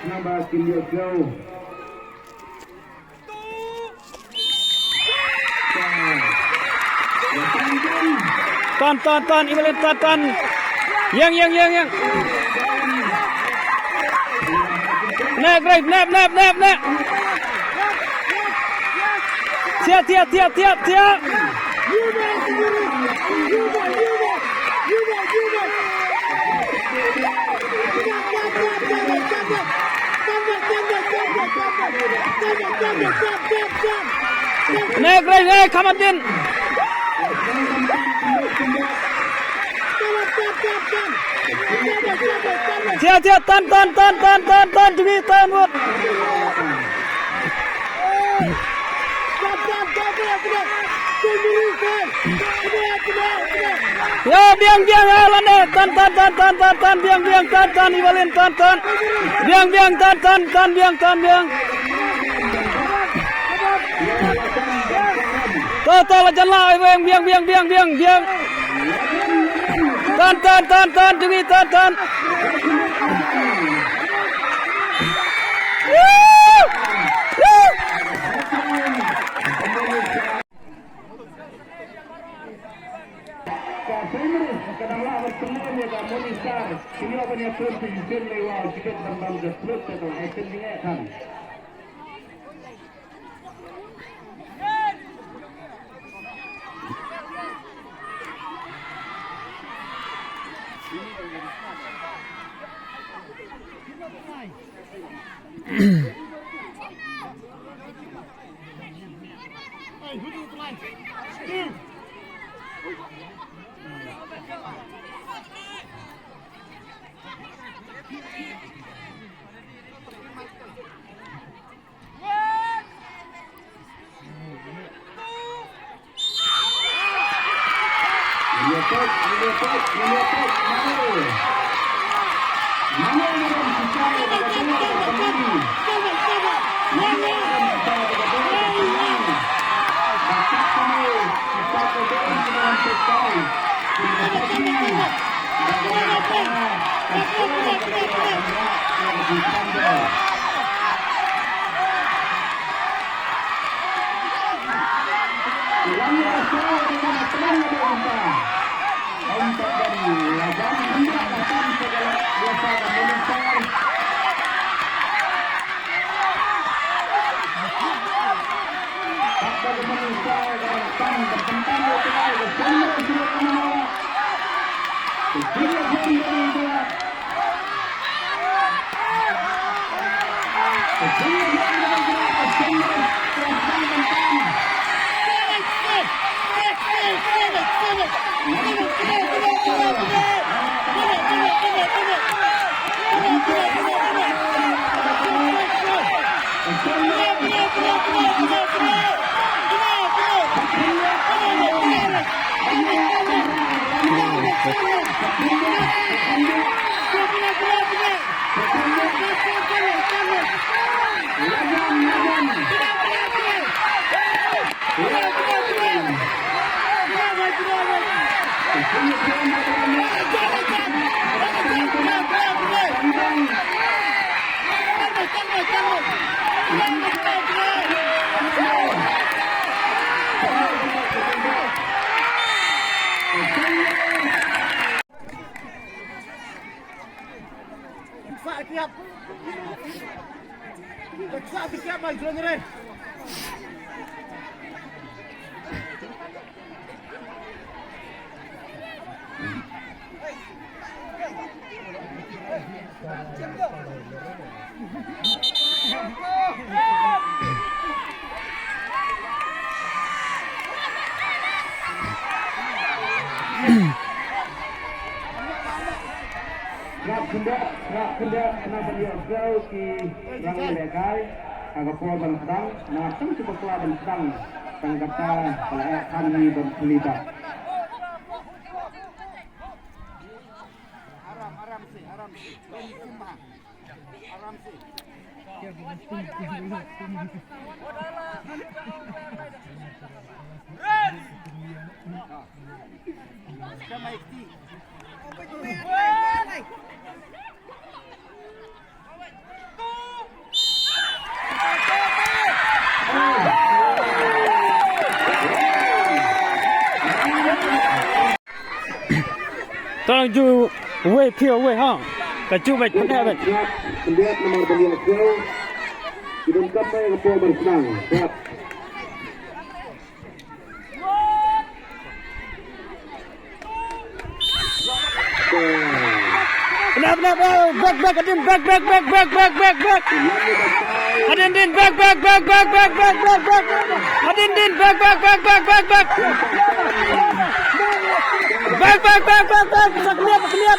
Nambah Kimio jauh. Ton Imelin ton. Yang. Nek. Tiap. Nek, Kamatin. Tiap, ton, demi ton, buat. Yo, biang, lande, ton, biang, ton, Imelin, ton. Biang, ton, biang. Tuh, lajan lah, biang. Ton, demi ton. Kadanglah bertemunya dengan Monisar. Ini apa yang terus diizinkan lewat jika terbang ke plus atau akan dinaikkan. Kendak kenapa dia jauh di langit lekai agak kuat dan sedang nasem cukup kuat dan sedang kata kalau kami berlibat aram sih Tolong ju away pure away ha. Kaju baik pandai baik. Siap, melihat nomor beliau Phil. Dilengkapi dengan poin bersenang. Siap. Benar back Adin back. Adin din back. Adin din back. Back. Bisa kelihatan.